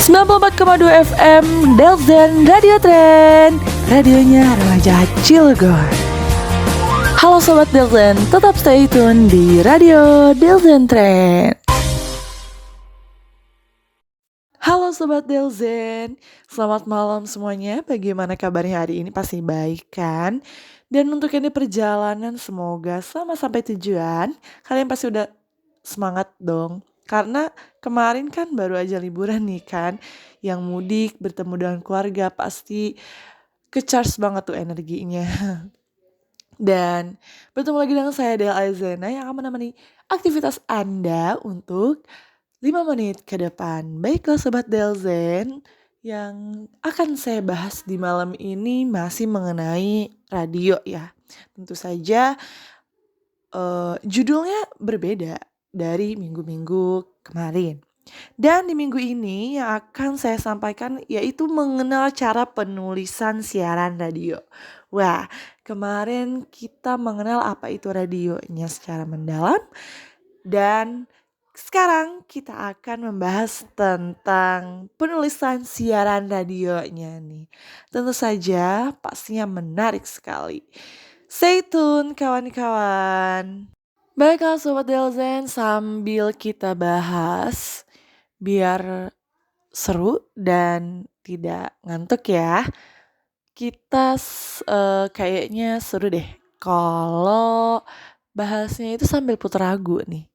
94,2 FM Delzen Radio Trend, radionya remaja Cilegon. Halo Sobat Delzen, tetap stay tune di Radio Delzen Trend. Halo Sobat Delzen, selamat malam semuanya. Bagaimana kabarnya hari ini? Pasti baik kan? Dan untuk yang di perjalanan, semoga selamat sampai tujuan. Kalian pasti udah semangat dong. Karena kemarin kan baru aja liburan nih kan. Yang mudik bertemu dengan keluarga pasti ke-charge banget tuh energinya. Dan bertemu lagi dengan saya Del Aizena yang akan menemani aktivitas Anda untuk 5 menit ke depan. Baiklah Sobat Delzen, yang akan saya bahas di malam ini masih mengenai radio ya. Tentu saja judulnya berbeda dari minggu-minggu kemarin. Dan di minggu ini yang akan saya sampaikan yaitu mengenal cara penulisan siaran radio. Wah, kemarin kita mengenal apa itu radionya secara mendalam. Dan sekarang kita akan membahas tentang penulisan siaran radionya nih. Tentu saja pastinya menarik sekali. Stay tune kawan-kawan. Baiklah Sobat Delzen, sambil kita bahas biar seru dan tidak ngantuk ya. Kita kayaknya seru deh kalau bahasnya itu sambil putar lagu nih.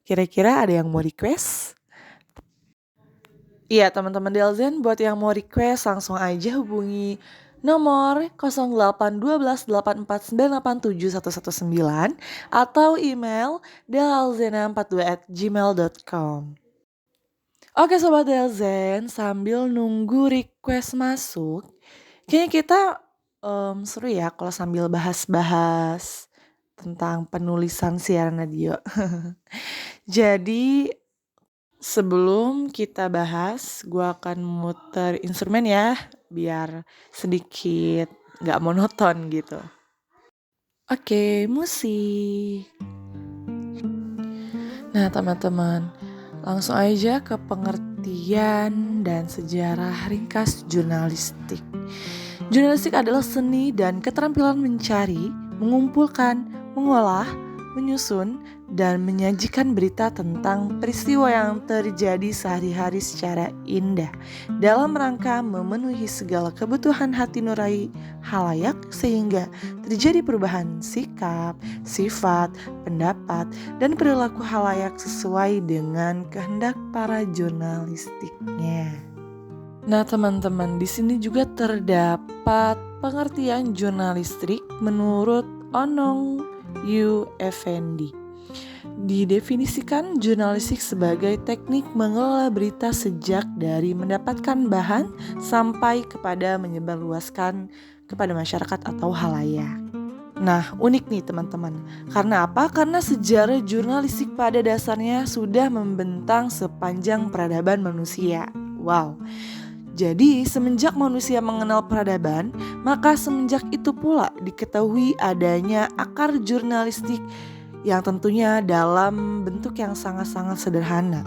Kira-kira ada yang mau request? Iya teman-teman Delzen, buat yang mau request langsung aja hubungi nomor 081284989719 atau email delalzena42@gmail.com. Oke Sobat Delzen, sambil nunggu request masuk, kayaknya kita seru ya kalau sambil bahas-bahas tentang penulisan siaran radio. Jadi sebelum kita bahas, gue akan muter instrumen ya, biar sedikit gak monoton gitu. Oke, musik. Nah teman-teman, langsung aja ke pengertian dan sejarah ringkas jurnalistik. Jurnalistik adalah seni dan keterampilan mencari, mengumpulkan, mengolah, menyusun, dan menyajikan berita tentang peristiwa yang terjadi sehari-hari secara indah dalam rangka memenuhi segala kebutuhan hati nurani halayak sehingga terjadi perubahan sikap, sifat, pendapat, dan perilaku halayak sesuai dengan kehendak para jurnalistiknya. Nah teman-teman, di sini juga terdapat pengertian jurnalistik menurut Onong Yu Effendi. Didefinisikan jurnalistik sebagai teknik mengelola berita sejak dari mendapatkan bahan sampai kepada menyebarluaskan kepada masyarakat atau halayak. Nah, unik nih teman-teman. Karena apa? Karena sejarah jurnalistik pada dasarnya sudah membentang sepanjang peradaban manusia. Wow. Jadi, semenjak manusia mengenal peradaban, maka semenjak itu pula diketahui adanya akar jurnalistik yang tentunya dalam bentuk yang sangat-sangat sederhana.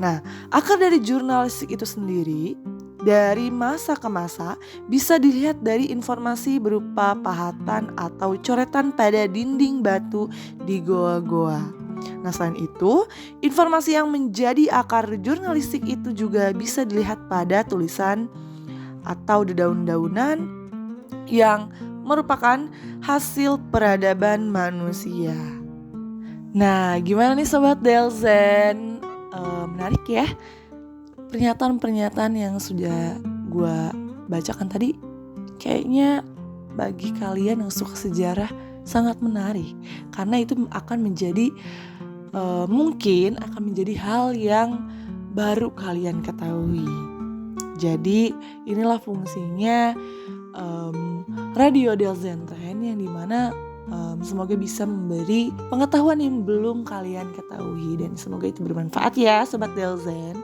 Nah, akar dari jurnalistik itu sendiri dari masa ke masa bisa dilihat dari informasi berupa pahatan atau coretan pada dinding batu di goa-goa. Nah, selain itu, informasi yang menjadi akar jurnalistik itu juga bisa dilihat pada tulisan atau dedaun-daunan yang merupakan hasil peradaban manusia. Nah, gimana nih Sobat Delzen? Menarik ya pernyataan-pernyataan yang sudah gue bacakan tadi. Kayaknya bagi kalian yang suka sejarah sangat menarik, karena itu akan menjadi mungkin akan menjadi hal yang baru kalian ketahui. Jadi inilah fungsinya Radio Delzen Trend, yang dimana semoga bisa memberi pengetahuan yang belum kalian ketahui, dan semoga itu bermanfaat ya Sobat Delzen.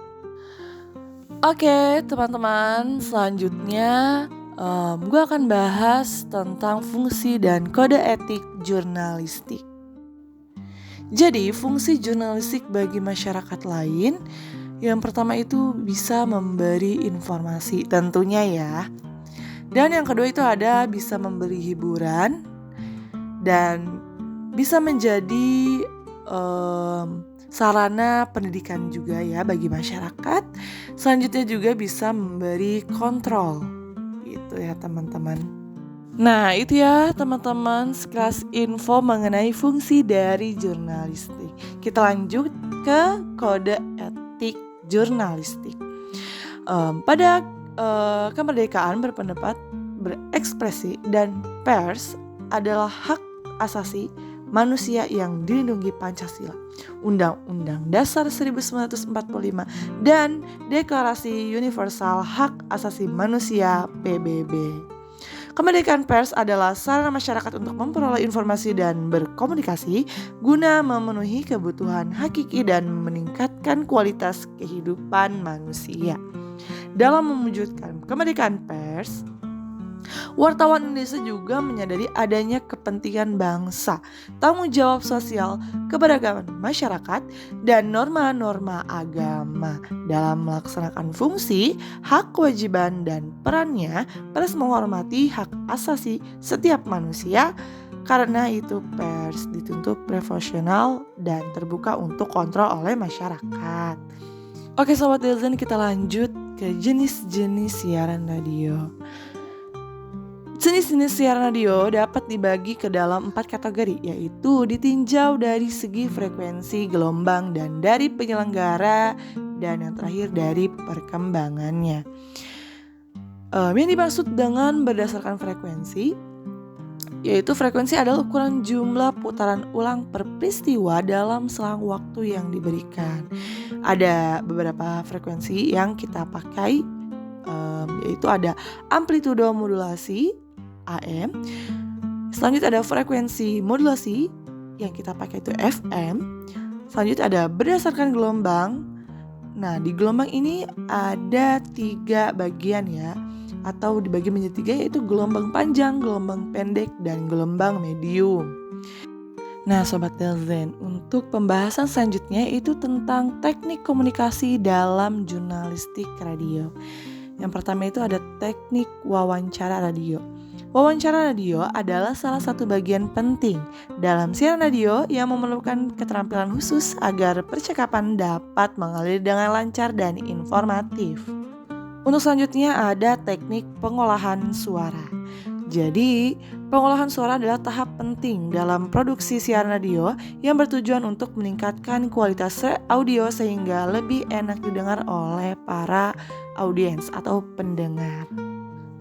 Oke teman-teman, selanjutnya gue akan bahas tentang fungsi dan kode etik jurnalistik. Jadi fungsi jurnalistik bagi masyarakat lain Yang pertama itu bisa memberi informasi tentunya ya. Dan yang kedua itu ada bisa memberi hiburan dan bisa menjadi sarana pendidikan juga ya bagi masyarakat. Selanjutnya juga bisa memberi kontrol gitu ya teman-teman. Nah itu ya teman-teman sekelas info mengenai fungsi dari jurnalistik. Kita lanjut ke kode etik jurnalistik. Pada kemerdekaan berpendapat, berekspresi, dan pers adalah hak asasi manusia yang dilindungi Pancasila, Undang-Undang Dasar 1945, dan Deklarasi Universal Hak Asasi Manusia PBB. Kemerdekaan pers adalah sarana masyarakat untuk memperoleh informasi dan berkomunikasi guna memenuhi kebutuhan hakiki dan meningkatkan kualitas kehidupan manusia. Dalam mewujudkan kemerdekaan pers, wartawan Indonesia juga menyadari adanya kepentingan bangsa, tanggung jawab sosial, keberagaman masyarakat, dan norma-norma agama. Dalam melaksanakan fungsi, hak, kewajiban, dan perannya, pers menghormati hak asasi setiap manusia. Karena itu pers dituntut profesional dan terbuka untuk kontrol oleh masyarakat. Oke Sobat Delzen, kita lanjut ke jenis-jenis siaran radio. Jenis-jenis siaran radio dapat dibagi ke dalam 4 kategori, yaitu ditinjau dari segi frekuensi, gelombang, dan dari penyelenggara, dan yang terakhir dari perkembangannya. Yang dimaksud dengan berdasarkan frekuensi, yaitu frekuensi adalah ukuran jumlah putaran ulang per peristiwa dalam selang waktu yang diberikan. Ada beberapa frekuensi yang kita pakai, yaitu ada amplitudo modulasi AM. Selanjutnya ada frekuensi modulasi yang kita pakai itu FM. Selanjutnya ada berdasarkan gelombang. Nah di gelombang ini ada 3 bagian ya, atau dibagi menjadi 3, yaitu gelombang panjang, gelombang pendek, dan gelombang medium. Nah Sobat Delzen, untuk pembahasan selanjutnya itu tentang teknik komunikasi dalam jurnalistik radio. Yang pertama itu ada teknik wawancara radio. Wawancara radio adalah salah satu bagian penting dalam siaran radio yang memerlukan keterampilan khusus agar percakapan dapat mengalir dengan lancar dan informatif. Untuk selanjutnya ada teknik pengolahan suara. Jadi, pengolahan suara adalah tahap penting dalam produksi siaran radio yang bertujuan untuk meningkatkan kualitas audio sehingga lebih enak didengar oleh para audiens atau pendengar.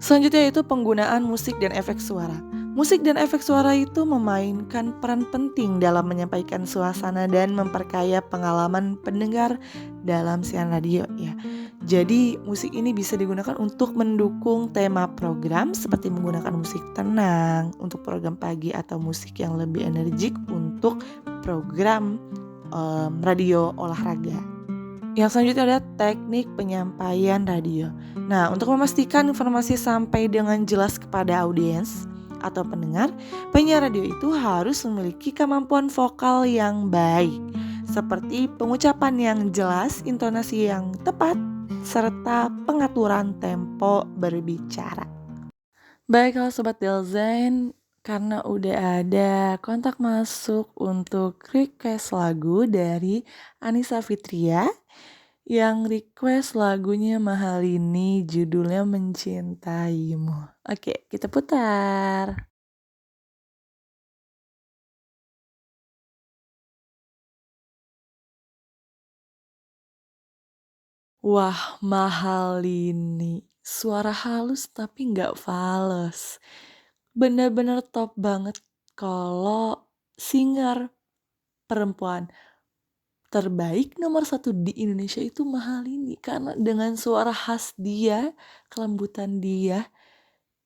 Selanjutnya itu penggunaan musik dan efek suara. Musik dan efek suara itu memainkan peran penting dalam menyampaikan suasana dan memperkaya pengalaman pendengar dalam siaran radio ya. Jadi musik ini bisa digunakan untuk mendukung tema program seperti menggunakan musik tenang untuk program pagi atau musik yang lebih energik untuk program radio olahraga. Yang selanjutnya ada teknik penyampaian radio. Nah, untuk memastikan informasi sampai dengan jelas kepada audiens atau pendengar, penyiar radio itu harus memiliki kemampuan vokal yang baik, seperti pengucapan yang jelas, intonasi yang tepat, serta pengaturan tempo berbicara. Baiklah Sobat Delzen, karena udah ada kontak masuk untuk request lagu dari Anissa Fitria yang request lagunya Mahalini, judulnya Mencintaimu. Oke, kita putar. Wah, Mahalini, suara halus tapi gak fales. Bener-bener top banget kalau singer perempuan terbaik nomor 1 di Indonesia itu Mahalini. Karena dengan suara khas dia, kelembutan dia,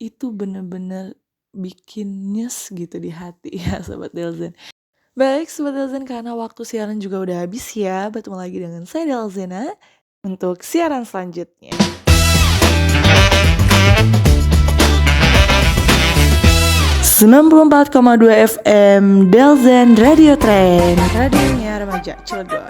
itu bener-bener bikin nyes gitu di hati ya Sobat Delzen. Baik Sobat Delzen, karena waktu siaran juga udah habis ya. Bertemu lagi dengan saya Delzena untuk siaran selanjutnya. 94,2 FM Delzen Radio Train, radionya remaja Cilegon.